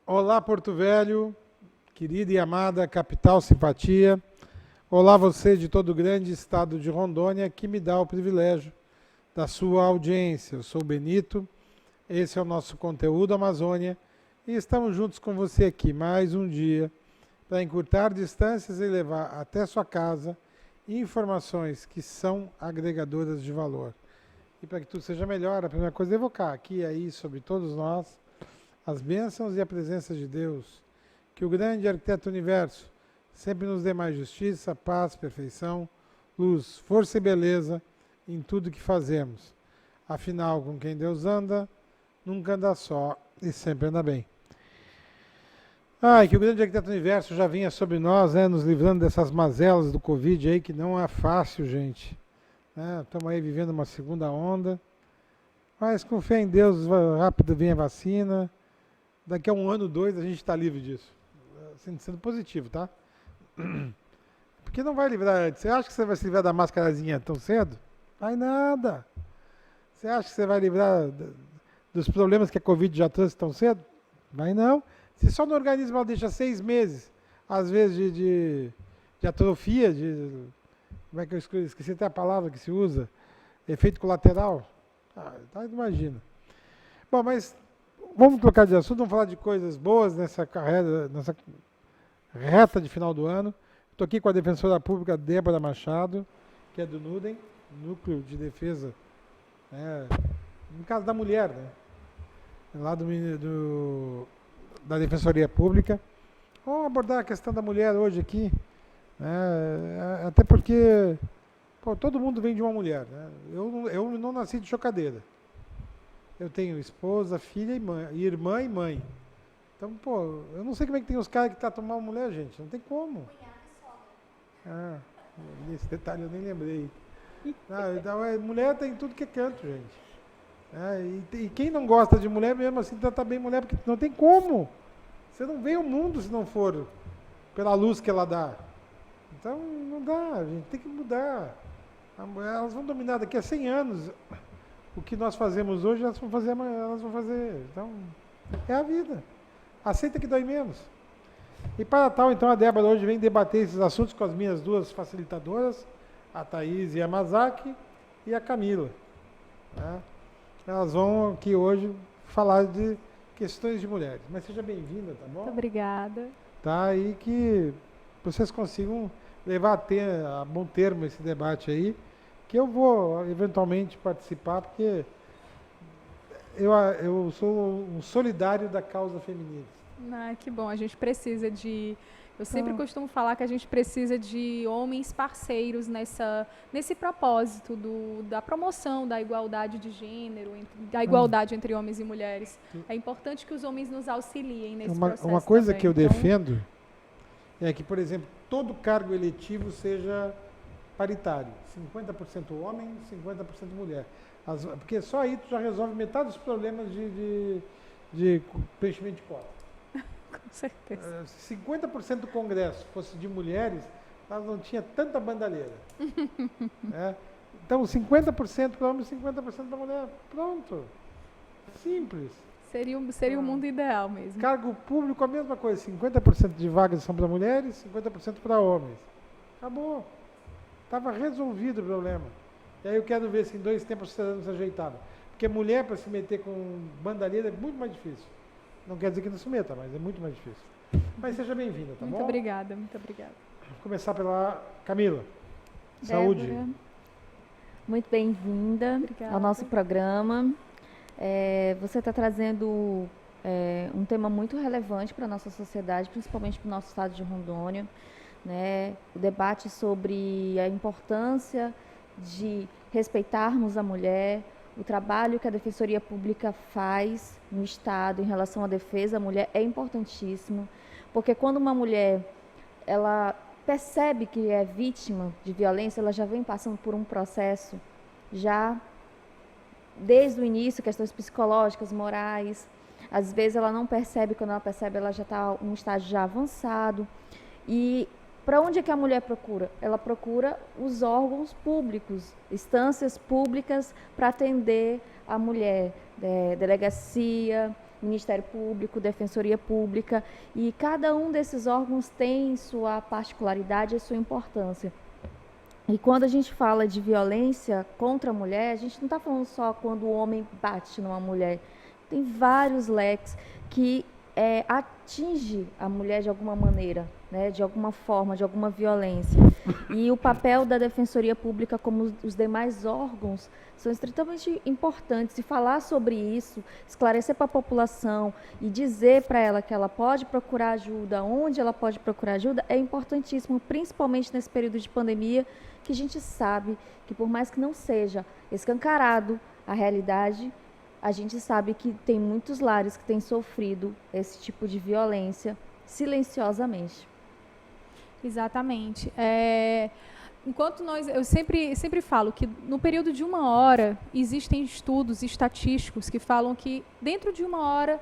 Olá, Porto Velho, querida e amada capital simpatia. Olá, você de todo o grande estado de Rondônia, que me dá o privilégio da sua audiência. Eu sou o Benito, esse é o nosso conteúdo Amazônia e estamos juntos com você aqui mais um dia para encurtar distâncias e levar até sua casa informações que são agregadoras de valor. E para que tudo seja melhor, a primeira coisa é evocar aqui e aí sobre todos nós as bênçãos e a presença de Deus. Que o grande arquiteto do universo sempre nos dê mais justiça, paz, perfeição, luz, força e beleza em tudo que fazemos. Afinal, com quem Deus anda, nunca anda só e sempre anda bem. Que o grande arquiteto do universo já vinha sobre nós, né, nos livrando dessas mazelas do Covid aí, que não é fácil, gente. Estamos aí vivendo uma segunda onda, mas com fé em Deus, rápido vem a vacina. Daqui a 1 ano, 2, a gente está livre disso. Sendo positivo, tá? Porque não vai livrar. Você acha que você vai se livrar da máscarazinha tão cedo? Vai nada. Você acha que você vai livrar dos problemas que a Covid já trouxe tão cedo? Vai não. Se só no organismo ela deixa 6 meses, às vezes de atrofia, como é que eu esqueci até a palavra que se usa? Efeito colateral. Imagina. Bom, mas vamos trocar de assunto, vamos falar de coisas boas nessa reta de final do ano. Estou aqui com a defensora pública Débora Machado, que é do NUDEM, Núcleo de Defesa, no caso da mulher, né? Lá da Defensoria Pública. Vamos abordar a questão da mulher hoje aqui, até porque todo mundo vem de uma mulher, né? Eu não nasci de chocadeira. Eu tenho esposa, filha e mãe, irmã e mãe. Então, eu não sei como é que tem os caras que tratam mal a mulher, gente. Não tem como. Esse detalhe eu nem lembrei. Então, mulher tem tudo que é canto, gente. E quem não gosta de mulher, mesmo assim, trata bem mulher, porque não tem como. Você não vê o mundo se não for pela luz que ela dá. Então, não dá, a gente tem que mudar. Elas vão dominar daqui a 100 anos. O que nós fazemos hoje, elas vão fazer amanhã, elas vão fazer. Então, é a vida. Aceita que dói menos. E para tal, então, a Débora hoje vem debater esses assuntos com as minhas duas facilitadoras, a Thaís e a Mazaki, e a Camila. Elas vão aqui hoje falar de questões de mulheres. Mas seja bem-vinda, tá bom? Muito obrigada. E que vocês consigam levar a bom termo esse debate aí, que eu vou eventualmente participar, porque eu sou um solidário da causa feminista. Que bom, a gente precisa de... Eu sempre costumo falar que a gente precisa de homens parceiros nesse propósito da promoção da igualdade de gênero, da igualdade entre homens e mulheres. É importante que os homens nos auxiliem nesse processo. Uma coisa também. Que eu defendo é que, por exemplo, todo cargo eletivo seja paritário, 50% homem, 50% mulher. Porque só aí tu já resolve metade dos problemas de preenchimento de cota. Com certeza. 50% do Congresso fosse de mulheres, nós não tinha tanta bandalheira. Então, 50% para homem, 50% para mulher. Pronto. Simples. Seria o mundo ideal mesmo. Cargo público, a mesma coisa. 50% de vagas são para mulheres, 50% para homens. Acabou. Estava resolvido o problema. E aí eu quero ver se em 2 tempos será se ajeitado. Porque mulher, para se meter com bandalheira, é muito mais difícil. Não quer dizer que não se meta, mas é muito mais difícil. Mas seja bem-vinda, tá bom? Muito obrigada, muito obrigada. Vou começar pela Camila. Débora, Saúde. Muito bem-vinda ao nosso programa. Você está trazendo um tema muito relevante para a nossa sociedade, principalmente para o nosso estado de Rondônia. O debate sobre a importância de respeitarmos a mulher, o trabalho que a Defensoria Pública faz no Estado em relação à defesa à mulher é importantíssimo, porque quando uma mulher ela percebe que é vítima de violência, ela já vem passando por um processo já desde o início, questões psicológicas, morais. Às vezes ela não percebe, quando ela percebe, ela já está em um estágio já avançado. E para onde é que a mulher procura? Ela procura os órgãos públicos, instâncias públicas para atender a mulher, delegacia, Ministério Público, Defensoria Pública, e cada um desses órgãos tem sua particularidade e sua importância. E quando a gente fala de violência contra a mulher, a gente não está falando só quando o homem bate numa mulher. Tem vários leques que atinge a mulher de alguma maneira, né, de alguma forma, de alguma violência. E o papel da Defensoria Pública, como os demais órgãos, são extremamente importantes. E falar sobre isso, esclarecer para a população e dizer para ela que ela pode procurar ajuda, onde ela pode procurar ajuda, é importantíssimo, principalmente nesse período de pandemia, que a gente sabe que, por mais que não seja escancarado a realidade, a gente sabe que tem muitos lares que têm sofrido esse tipo de violência silenciosamente. Exatamente. Enquanto eu sempre falo que no período de 1 hora existem estudos estatísticos que falam que dentro de 1 hora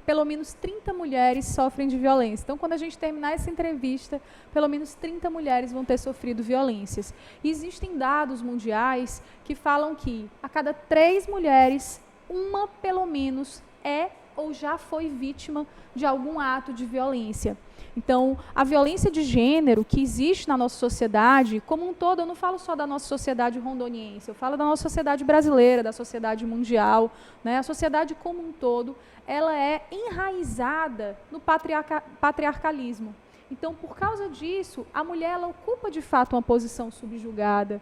pelo menos 30 mulheres sofrem de violência. Então, quando a gente terminar essa entrevista, pelo menos 30 mulheres vão ter sofrido violências. E existem dados mundiais que falam que a cada 3 mulheres, uma pelo menos é ou já foi vítima de algum ato de violência. Então, a violência de gênero que existe na nossa sociedade, como um todo, eu não falo só da nossa sociedade rondoniense, eu falo da nossa sociedade brasileira, da sociedade mundial, né? A sociedade como um todo, ela é enraizada no patriarcalismo. Então, por causa disso, a mulher ela ocupa, de fato, uma posição subjugada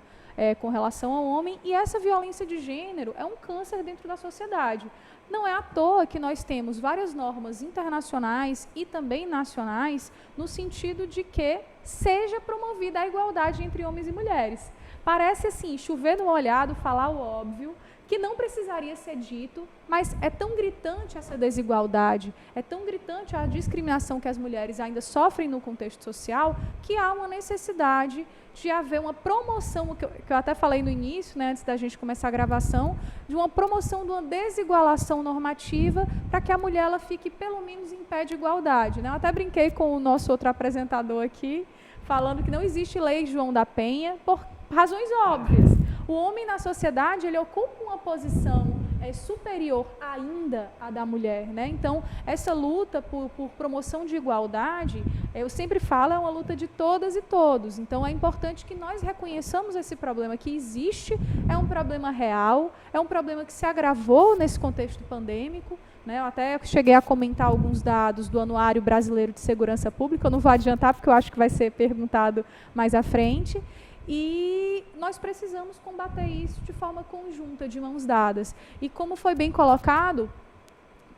com relação ao homem, e essa violência de gênero é um câncer dentro da sociedade. Não é à toa que nós temos várias normas internacionais e também nacionais no sentido de que seja promovida a igualdade entre homens e mulheres. Parece assim, chover no molhado, falar o óbvio, que não precisaria ser dito, mas é tão gritante essa desigualdade, é tão gritante a discriminação que as mulheres ainda sofrem no contexto social, que há uma necessidade de haver uma promoção, que eu até falei no início, né, antes da gente começar a gravação, de uma promoção de uma desigualação normativa para que a mulher ela fique pelo menos em pé de igualdade, né? Eu até brinquei com o nosso outro apresentador aqui, falando que não existe lei João da Penha por razões óbvias. O homem na sociedade ele ocupa uma posição superior ainda à da mulher, né? Então, essa luta por promoção de igualdade, eu sempre falo, é uma luta de todas e todos. Então, é importante que nós reconheçamos esse problema que existe, é um problema real, é um problema que se agravou nesse contexto pandêmico, né? Eu até cheguei a comentar alguns dados do Anuário Brasileiro de Segurança Pública, eu não vou adiantar porque eu acho que vai ser perguntado mais à frente. E nós precisamos combater isso de forma conjunta, de mãos dadas. E como foi bem colocado,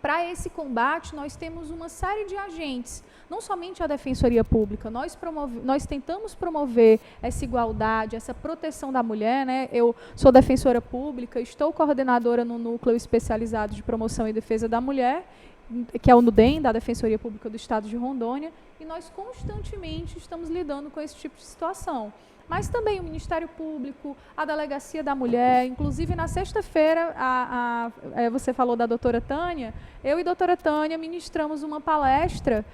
para esse combate nós temos uma série de agentes, não somente a Defensoria Pública, nós tentamos promover essa igualdade, essa proteção da mulher, né? Eu sou defensora pública, estou coordenadora no Núcleo Especializado de Promoção e Defesa da Mulher, que é o NUDEM, da Defensoria Pública do Estado de Rondônia, e nós constantemente estamos lidando com esse tipo de situação. Mas também o Ministério Público, a Delegacia da Mulher, inclusive na sexta-feira, você falou da doutora Tânia, eu e a doutora Tânia ministramos uma palestra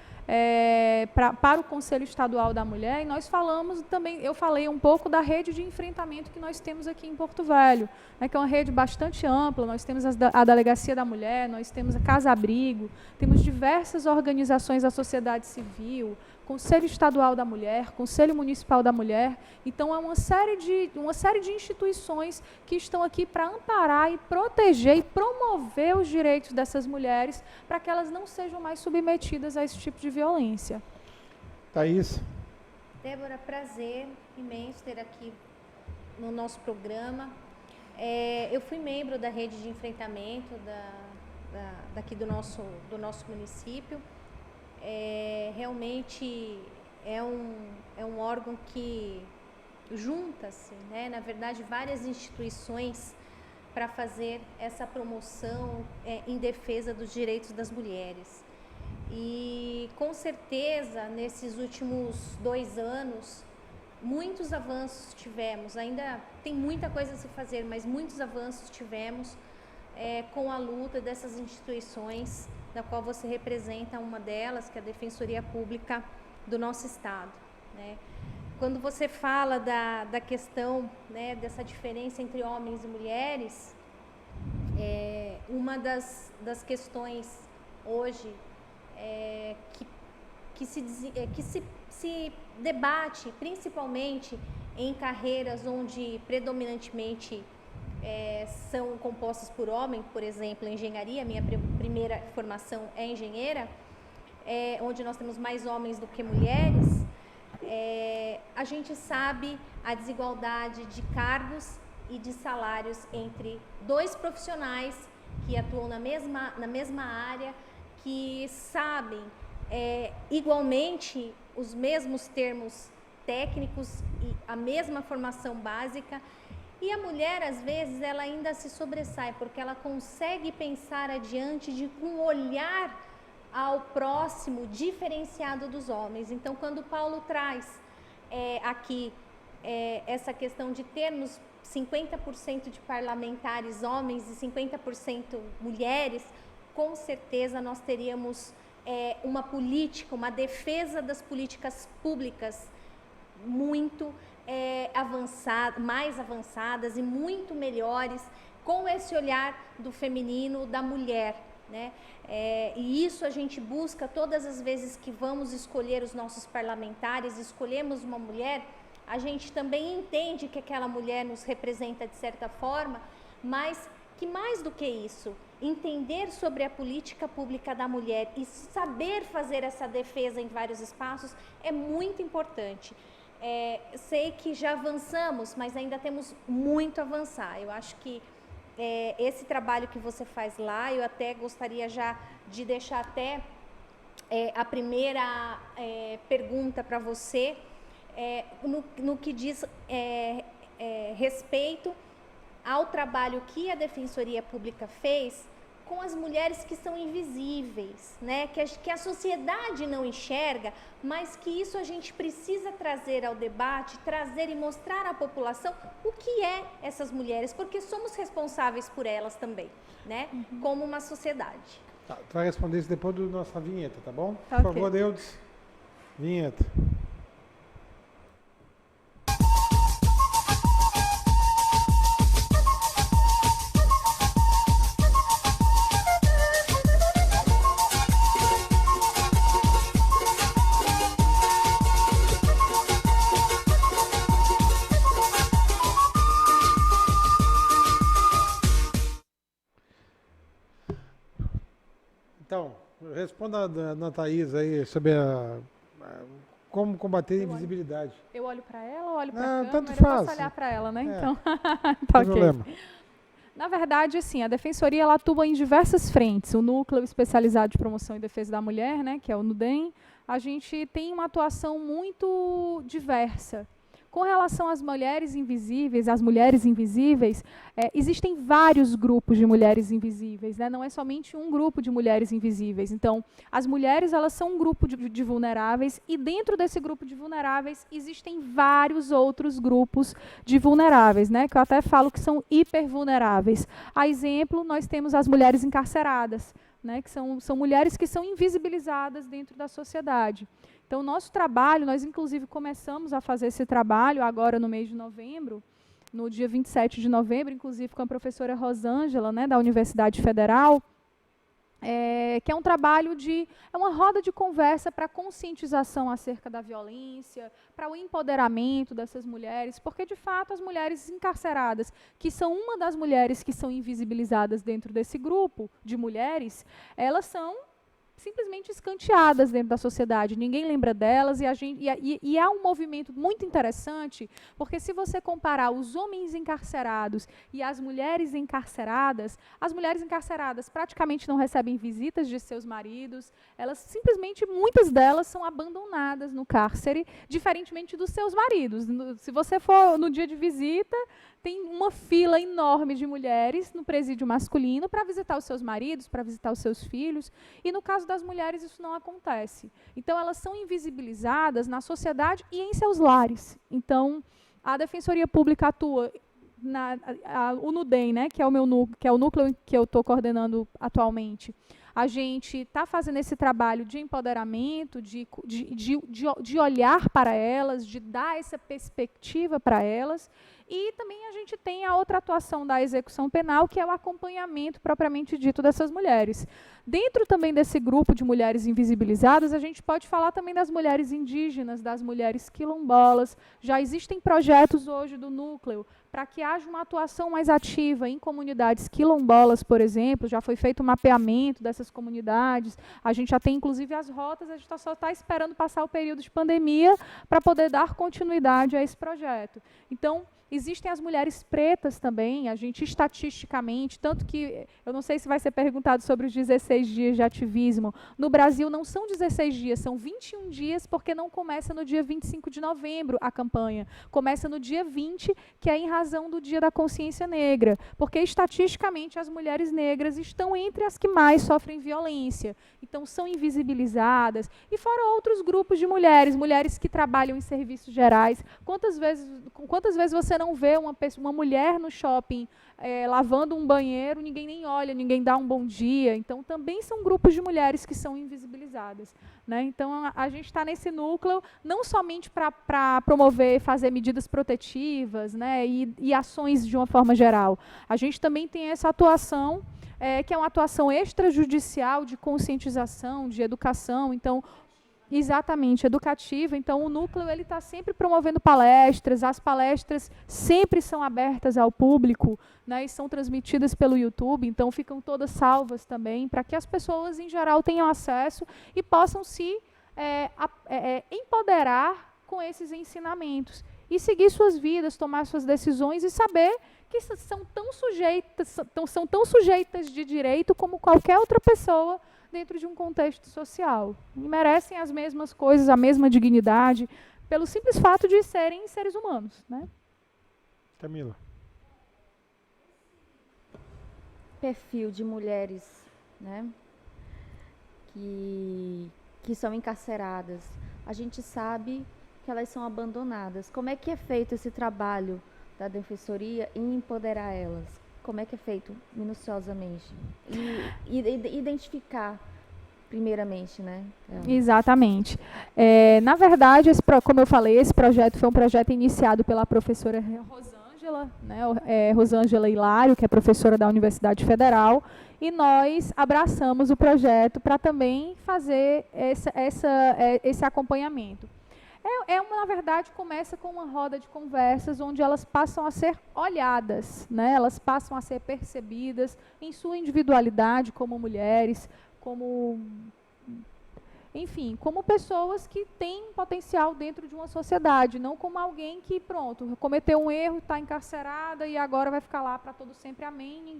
para o Conselho Estadual da Mulher, e nós falamos também, eu falei um pouco da rede de enfrentamento que nós temos aqui em Porto Velho, né, que é uma rede bastante ampla. Nós temos a Delegacia da Mulher, nós temos a Casa Abrigo, temos diversas organizações da sociedade civil, Conselho Estadual da Mulher, Conselho Municipal da Mulher. Então, é uma série de instituições que estão aqui para amparar e proteger e promover os direitos dessas mulheres para que elas não sejam mais submetidas a esse tipo de violência. Thaís. Débora, prazer imenso ter aqui no nosso programa. Eu fui membro da rede de enfrentamento daqui do nosso município. Realmente é um órgão que junta-se, né, na verdade, várias instituições para fazer essa promoção em defesa dos direitos das mulheres. E, com certeza, nesses últimos 2 anos, muitos avanços tivemos. Ainda tem muita coisa a se fazer, mas muitos avanços tivemos com a luta dessas instituições, da qual você representa uma delas, que é a Defensoria Pública do nosso Estado, né? Quando você fala da questão, né, dessa diferença entre homens e mulheres, uma das questões hoje que se debate principalmente em carreiras onde predominantemente são compostas por homens, por exemplo, engenharia. Minha primeira formação é engenheira, onde nós temos mais homens do que mulheres. A gente sabe a desigualdade de cargos e de salários entre dois profissionais que atuam na mesma área, que sabem igualmente os mesmos termos técnicos e a mesma formação básica. E a mulher, às vezes, ela ainda se sobressai, porque ela consegue pensar adiante com um olhar ao próximo diferenciado dos homens. Então, quando Paulo traz aqui essa questão de termos 50% de parlamentares homens e 50% mulheres, com certeza nós teríamos uma política, uma defesa das políticas públicas muito mais avançadas e muito melhores, com esse olhar do feminino, da mulher, né? E isso a gente busca todas as vezes que vamos escolher os nossos parlamentares, escolhemos uma mulher, a gente também entende que aquela mulher nos representa de certa forma, mas que mais do que isso, entender sobre a política pública da mulher e saber fazer essa defesa em vários espaços é muito importante. Sei que já avançamos, mas ainda temos muito a avançar. Eu acho que esse trabalho que você faz lá, eu até gostaria já de deixar até a primeira pergunta para você, no que diz respeito ao trabalho que a Defensoria Pública fez com as mulheres que são invisíveis, né? Que a sociedade não enxerga, mas que isso a gente precisa trazer ao debate, trazer e mostrar à população o que é essas mulheres, porque somos responsáveis por elas também, né? Como uma sociedade. Tá, tu vai responder isso depois da nossa vinheta, tá bom? Tá, por ok. favor, Eudes. Vinheta. Então, responda a Ana Thaís aí sobre como combater a invisibilidade. Eu olho para ela ou olho para a Não, câmera? tanto Eu faz. posso olhar para ela, né? É. Então, Não tá tem ok. problema. Na verdade, assim, a Defensoria ela atua em diversas frentes. O Núcleo Especializado de Promoção e Defesa da Mulher, né, que é o NUDEM, a gente tem uma atuação muito diversa. Com relação às mulheres invisíveis, existem vários grupos de mulheres invisíveis, né? Não é somente um grupo de mulheres invisíveis. Então, as mulheres elas são um grupo de vulneráveis e dentro desse grupo de vulneráveis existem vários outros grupos de vulneráveis, né? Que eu até falo que são hipervulneráveis. A exemplo, nós temos as mulheres encarceradas, né? Que são mulheres que são invisibilizadas dentro da sociedade. Então, o nosso trabalho, nós inclusive começamos a fazer esse trabalho agora no mês de novembro, no dia 27 de novembro, inclusive com a professora Rosângela, né, da Universidade Federal, que é um trabalho é uma roda de conversa para conscientização acerca da violência, para o empoderamento dessas mulheres, porque, de fato, as mulheres encarceradas, que são uma das mulheres que são invisibilizadas dentro desse grupo de mulheres, elas são simplesmente escanteadas dentro da sociedade, ninguém lembra delas, e há um movimento muito interessante, porque se você comparar os homens encarcerados e as mulheres encarceradas praticamente não recebem visitas de seus maridos, elas simplesmente, muitas delas são abandonadas no cárcere, diferentemente dos seus maridos. Se você for no dia de visita, tem uma fila enorme de mulheres no presídio masculino para visitar os seus maridos, para visitar os seus filhos, e no caso das mulheres isso não acontece. Então elas são invisibilizadas na sociedade e em seus lares. Então a Defensoria Pública atua, o NUDEM, né, que é o núcleo que eu estou coordenando atualmente. A gente está fazendo esse trabalho de empoderamento, de olhar para elas, de dar essa perspectiva para elas. E também a gente tem a outra atuação da execução penal, que é o acompanhamento propriamente dito dessas mulheres. Dentro também desse grupo de mulheres invisibilizadas, a gente pode falar também das mulheres indígenas, das mulheres quilombolas. Já existem projetos hoje do núcleo para que haja uma atuação mais ativa em comunidades quilombolas, por exemplo. Já foi feito um mapeamento dessas comunidades. A gente já tem, inclusive, as rotas. A gente só está esperando passar o período de pandemia para poder dar continuidade a esse projeto. Então, existem as mulheres pretas também, a gente estatisticamente, tanto que, eu não sei se vai ser perguntado sobre os 16 dias de ativismo, no Brasil não são 16 dias, são 21 dias, porque não começa no dia 25 de novembro a campanha, começa no dia 20, que é em razão do Dia da Consciência Negra, porque estatisticamente as mulheres negras estão entre as que mais sofrem violência, então são invisibilizadas, e fora outros grupos de mulheres, mulheres que trabalham em serviços gerais. Quantas vezes você não vê uma mulher no shopping lavando um banheiro, ninguém nem olha, ninguém dá um bom dia. Então, também são grupos de mulheres que são invisibilizadas. Né? Então, a gente está nesse núcleo, não somente para promover, fazer medidas protetivas, né, e ações de uma forma geral. A gente também tem essa atuação, que é uma atuação extrajudicial de conscientização, de educação. Então, exatamente, educativa. Então, o núcleo está sempre promovendo palestras, as palestras sempre são abertas ao público, né, e são transmitidas pelo YouTube, então ficam todas salvas também, para que as pessoas, em geral, tenham acesso e possam se empoderar com esses ensinamentos e seguir suas vidas, tomar suas decisões e saber que são tão sujeitas de direito como qualquer outra pessoa dentro de um contexto social. E merecem as mesmas coisas, a mesma dignidade, pelo simples fato de serem seres humanos. Né? Camila. Perfil de mulheres, né, que são encarceradas. A gente sabe que elas são abandonadas. Como é que é feito esse trabalho da Defensoria em empoderar elas? Como é que é feito minuciosamente? E identificar, primeiramente, né? Exatamente. Na verdade, como eu falei, esse projeto foi um projeto iniciado pela professora Rosângela, né, Rosângela Hilário, que é professora da Universidade Federal, e nós abraçamos o projeto para também fazer esse acompanhamento. Na verdade, começa com uma roda de conversas onde elas passam a ser olhadas, né? Elas passam a ser percebidas em sua individualidade como mulheres, enfim, como pessoas que têm potencial dentro de uma sociedade, não como alguém que, pronto, cometeu um erro, está encarcerada e agora vai ficar lá para todo sempre, amém,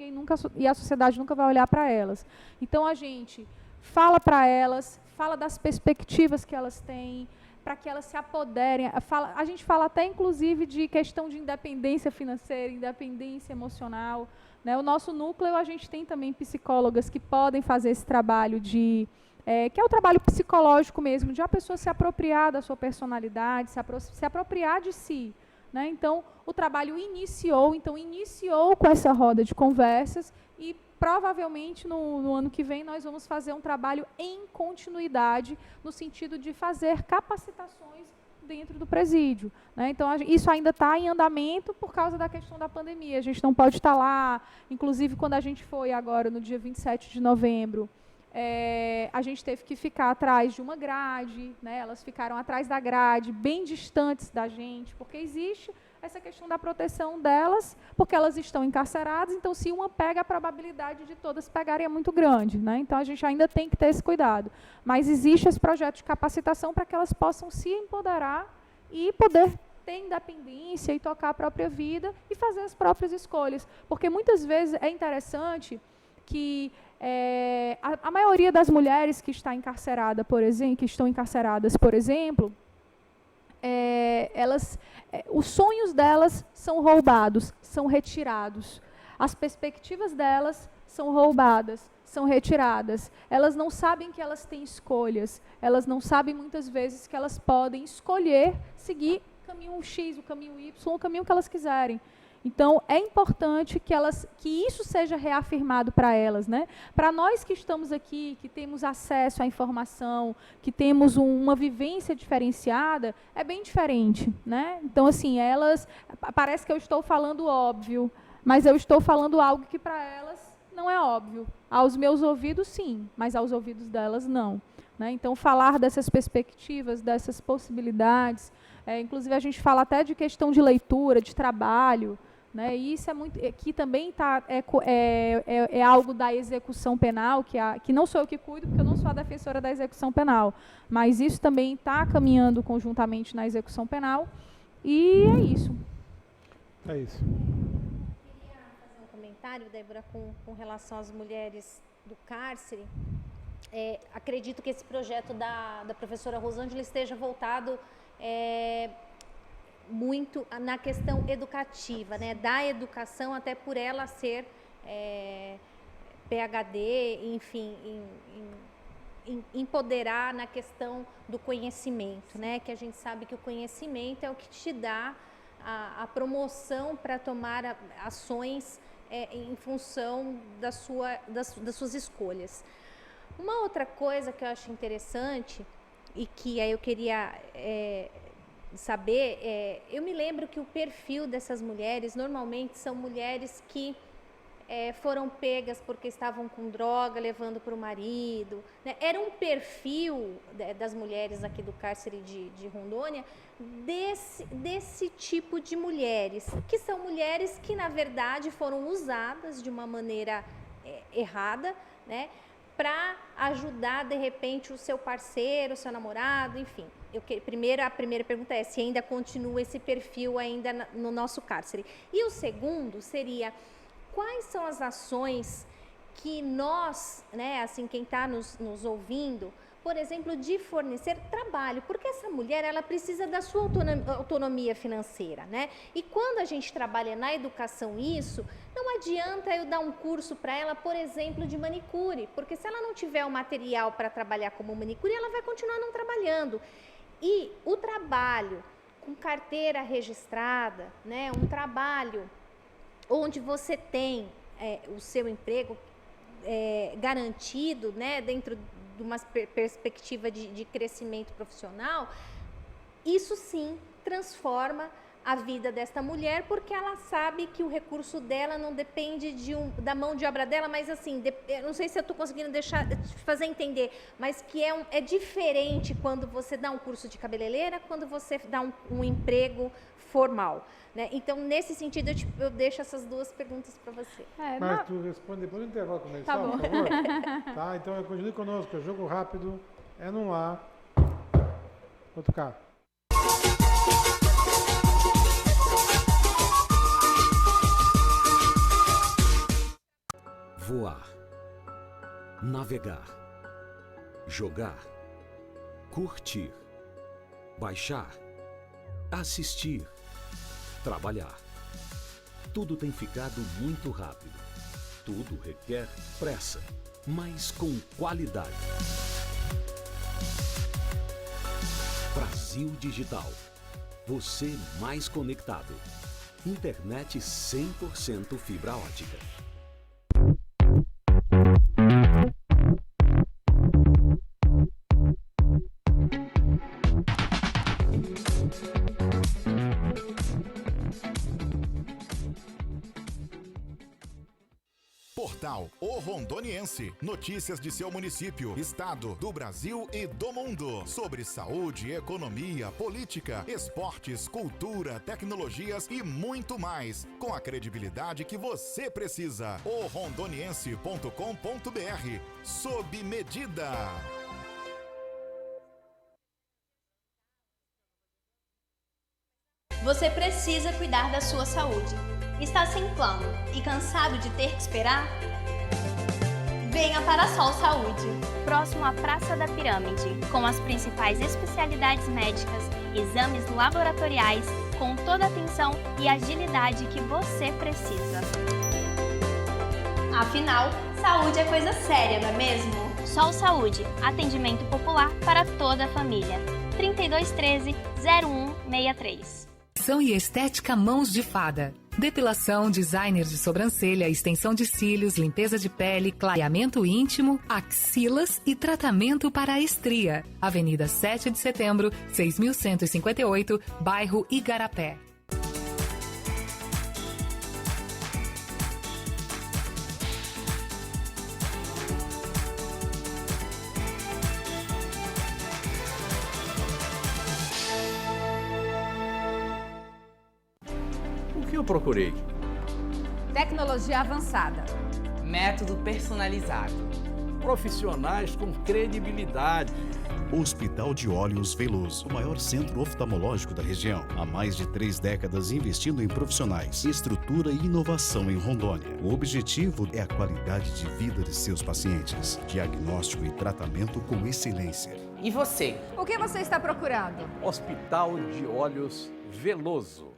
e a sociedade nunca vai olhar para elas. Então, a gente fala para elas, fala das perspectivas que elas têm, para que elas se apoderem. A gente fala até, inclusive, de questão de independência financeira, independência emocional. Né? O nosso núcleo, a gente tem também psicólogas que podem fazer esse trabalho que é o trabalho psicológico mesmo, de a pessoa se apropriar da sua personalidade, se apropriar de si. Né? Então, o trabalho iniciou com essa roda de conversas e provavelmente no ano que vem nós vamos fazer um trabalho em continuidade, no sentido de fazer capacitações dentro do presídio. Né? Então, isso ainda está em andamento por causa da questão da pandemia. A gente não pode estar lá, inclusive quando a gente foi agora, no dia 27 de novembro, a gente teve que ficar atrás de uma grade, né? Elas ficaram atrás da grade, bem distantes da gente, porque existe essa questão da proteção delas, porque elas estão encarceradas, então se uma pega, a probabilidade de todas pegarem é muito grande. Né? Então a gente ainda tem que ter esse cuidado. Mas existe esse projeto de capacitação para que elas possam se empoderar e poder ter independência e tocar a própria vida e fazer as próprias escolhas. Porque muitas vezes é interessante que a maioria das mulheres que estão encarceradas, por exemplo, os sonhos delas são roubados, são retirados. As perspectivas delas são roubadas, são retiradas. Elas não sabem que elas têm escolhas. Elas não sabem, muitas vezes, que elas podem escolher seguir o caminho X, o caminho Y, o caminho que elas quiserem. Então, é importante que isso seja reafirmado para elas, né? Para nós que estamos aqui, que temos acesso à informação, que temos uma vivência diferenciada, é bem diferente, né? Então, assim, parece que eu estou falando óbvio, mas eu estou falando algo que para elas não é óbvio. Aos meus ouvidos, sim, mas aos ouvidos delas, não. Né? Então, falar dessas perspectivas, dessas possibilidades, inclusive a gente fala até de questão de leitura, de trabalho, né? E isso que também é algo da execução penal, que não sou eu que cuido, porque eu não sou a defensora da execução penal, mas isso também está caminhando conjuntamente na execução penal, e é isso. É isso. Eu queria fazer um comentário, Débora, com relação às mulheres do cárcere. Acredito que esse projeto da professora Rosângela esteja voltado muito na questão educativa, né? Da educação, até por ela ser PhD, enfim, empoderar na questão do conhecimento, né? Que a gente sabe que o conhecimento é o que te dá a promoção para tomar ações em função das suas escolhas. Uma outra coisa que eu acho interessante e que aí eu queria saber, eu me lembro que o perfil dessas mulheres normalmente são mulheres que foram pegas porque estavam com droga, levando para o marido, né? Era um perfil das mulheres aqui do cárcere de Rondônia desse tipo de mulheres, que são mulheres que na verdade foram usadas de uma maneira errada, né? Para ajudar, de repente, o seu parceiro, o seu namorado, enfim. A primeira pergunta é se ainda continua esse perfil ainda no nosso cárcere. E o segundo seria, quais são as ações que nós, né, assim, quem está nos ouvindo, por exemplo, de fornecer trabalho, porque essa mulher, ela precisa da sua autonomia financeira, né? E quando a gente trabalha na educação isso, não adianta eu dar um curso para ela, por exemplo, de manicure, porque se ela não tiver o material para trabalhar como manicure, ela vai continuar não trabalhando. E o trabalho com carteira registrada, né? Um trabalho onde você tem o seu emprego garantido, né? Dentro de uma perspectiva de crescimento profissional, isso sim transforma a vida desta mulher, porque ela sabe que o recurso dela não depende da mão de obra dela, mas assim, eu não sei se eu estou conseguindo fazer entender, mas que é diferente quando você dá um curso de cabeleireira, quando você dá um emprego formal, né? Então, nesse sentido, eu deixo essas duas perguntas para você. Mas tu responde depois do intervalo comercial, tá bom. por favor? Tá, então continue conosco, jogo rápido, no ar. Vou tocar. Voar, navegar, jogar, curtir, baixar, assistir, trabalhar. Tudo tem ficado muito rápido. Tudo requer pressa, mas com qualidade. Brasil Digital. Você mais conectado. Internet 100% fibra ótica. Portal O Rondoniense. Notícias de seu município, estado, do Brasil e do mundo. Sobre saúde, economia, política, esportes, cultura, tecnologias e muito mais. Com a credibilidade que você precisa. orondoniense.com.br. Sob medida. Você precisa cuidar da sua saúde. Está sem plano e cansado de ter que esperar? Venha para a Sol Saúde, próximo à Praça da Pirâmide, com as principais especialidades médicas, exames laboratoriais, com toda a atenção e agilidade que você precisa. Afinal, saúde é coisa séria, não é mesmo? Sol Saúde, atendimento popular para toda a família. 3213-0163. E estética Mãos de Fada. Depilação, designer de sobrancelha, extensão de cílios, limpeza de pele, clareamento íntimo, axilas e tratamento para a estria. Avenida 7 de Setembro, 6.158, bairro Igarapé. O que eu procurei? Tecnologia avançada. Método personalizado. Profissionais com credibilidade. Hospital de Olhos Veloso, o maior centro oftalmológico da região. Há mais de 3 décadas investindo em profissionais, estrutura e inovação em Rondônia. O objetivo é a qualidade de vida de seus pacientes. Diagnóstico e tratamento com excelência. E você? O que você está procurando? Hospital de Olhos Veloso.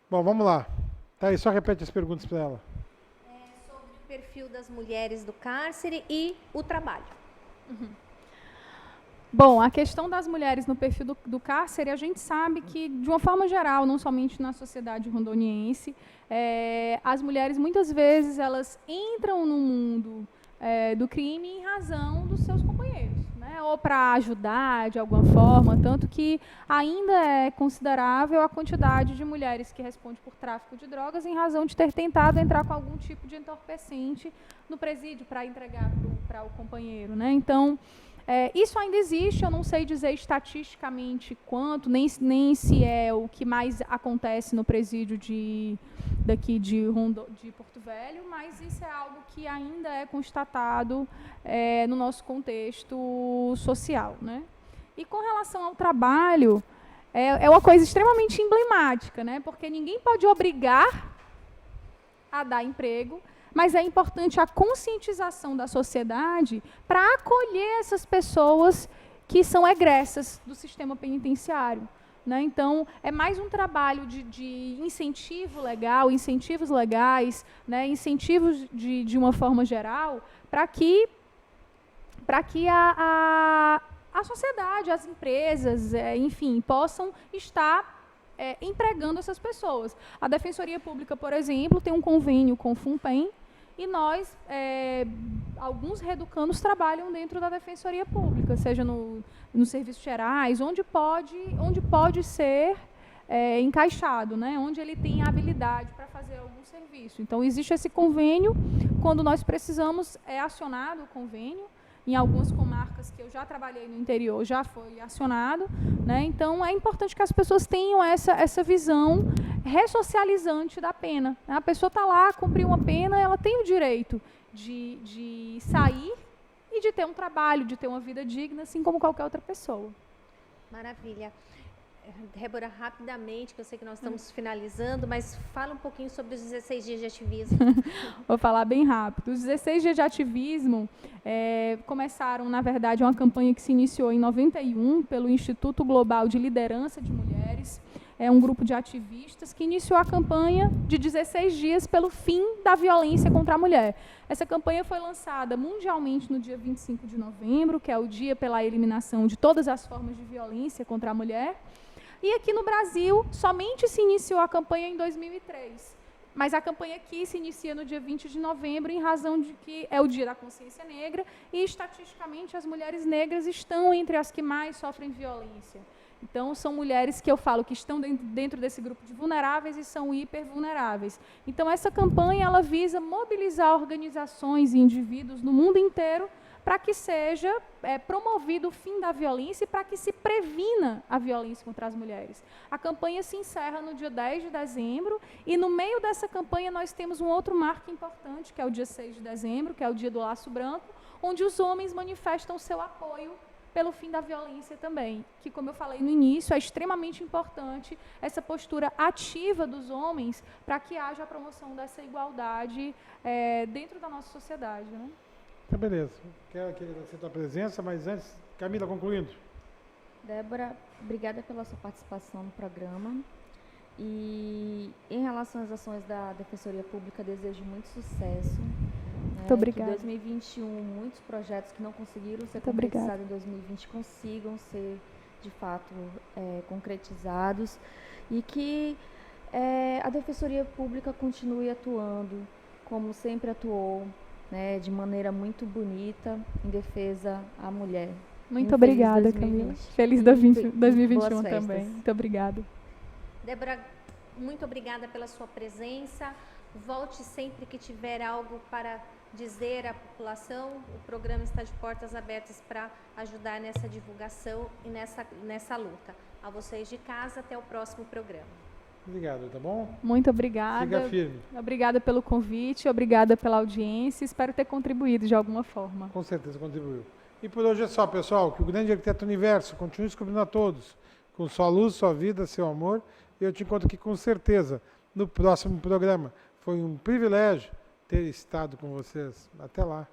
Bom, vamos lá. Tá aí, só repete as perguntas para ela. Sobre o perfil das mulheres do cárcere e o trabalho. Bom, a questão das mulheres no perfil do cárcere, a gente sabe que, de uma forma geral, não somente na sociedade rondoniense, as mulheres, muitas vezes, elas entram no mundo do crime em razão dos seus companheiros, né? Ou para ajudar de alguma forma, tanto que ainda é considerável a quantidade de mulheres que respondem por tráfico de drogas em razão de ter tentado entrar com algum tipo de entorpecente no presídio para entregar para o companheiro, né? Então, isso ainda existe, eu não sei dizer estatisticamente quanto, nem se é o que mais acontece no presídio daqui de Porto Velho, mas isso é algo que ainda é constatado no nosso contexto social, né? E com relação ao trabalho, é uma coisa extremamente emblemática, né? Porque ninguém pode obrigar a dar emprego, mas é importante a conscientização da sociedade para acolher essas pessoas que são egressas do sistema penitenciário, né? Então, é mais um trabalho de incentivo legal, incentivos legais, né? Incentivos de uma forma geral, para que a sociedade, as empresas, enfim, possam estar empregando essas pessoas. A Defensoria Pública, por exemplo, tem um convênio com o FUNPEN, e nós, alguns reeducandos trabalham dentro da Defensoria Pública, seja nos serviços gerais, onde pode ser encaixado, né? Onde ele tem habilidade para fazer algum serviço. Então, existe esse convênio, quando nós precisamos, é acionado o convênio. Em algumas comarcas que eu já trabalhei no interior, já foi acionado, né? Então, é importante que as pessoas tenham essa visão ressocializante da pena. A pessoa está lá, cumpriu uma pena, ela tem o direito de sair e de ter um trabalho, de ter uma vida digna, assim como qualquer outra pessoa. Maravilha. Débora, rapidamente, que eu sei que nós estamos finalizando, mas fala um pouquinho sobre os 16 dias de ativismo. Vou falar bem rápido. Os 16 dias de ativismo começaram, na verdade, uma campanha que se iniciou em 91 pelo Instituto Global de Liderança de Mulheres. É um grupo de ativistas que iniciou a campanha de 16 dias pelo fim da violência contra a mulher. Essa campanha foi lançada mundialmente no dia 25 de novembro, que é o dia pela eliminação de todas as formas de violência contra a mulher. E aqui no Brasil, somente se iniciou a campanha em 2003. Mas a campanha aqui se inicia no dia 20 de novembro, em razão de que é o Dia da Consciência Negra, e, estatisticamente, as mulheres negras estão entre as que mais sofrem violência. Então, são mulheres que eu falo que estão dentro desse grupo de vulneráveis e são hipervulneráveis. Então, essa campanha ela visa mobilizar organizações e indivíduos no mundo inteiro para que seja promovido o fim da violência e para que se previna a violência contra as mulheres. A campanha se encerra no dia 10 de dezembro e, no meio dessa campanha, nós temos um outro marco importante, que é o dia 6 de dezembro, que é o dia do Laço Branco, onde os homens manifestam seu apoio pelo fim da violência também, que, como eu falei no início, é extremamente importante essa postura ativa dos homens para que haja a promoção dessa igualdade dentro da nossa sociedade, né? Então, beleza. Quero agradecer a tua presença, mas antes, Camila, concluindo. Débora, obrigada pela sua participação no programa. E em relação às ações da Defensoria Pública, desejo muito sucesso. Muito obrigada. Que em 2021, muitos projetos que não conseguiram ser concretizados em 2020 consigam ser, de fato, concretizados. E que a Defensoria Pública continue atuando, como sempre atuou, né, de maneira muito bonita, em defesa à mulher. Muito obrigada, Camila. Feliz 2021 também. Muito obrigada. Débora, muito obrigada pela sua presença. Volte sempre que tiver algo para dizer à população. O programa está de portas abertas para ajudar nessa divulgação e nessa luta. A vocês de casa, até o próximo programa. Obrigado, tá bom? Muito obrigada. Siga firme. Obrigada pelo convite, obrigada pela audiência. Espero ter contribuído de alguma forma. Com certeza contribuiu. E por hoje é só, pessoal. Que o grande arquiteto universo continue descobrindo a todos, com sua luz, sua vida, seu amor. E eu te encontro aqui com certeza no próximo programa. Foi um privilégio ter estado com vocês. Até lá.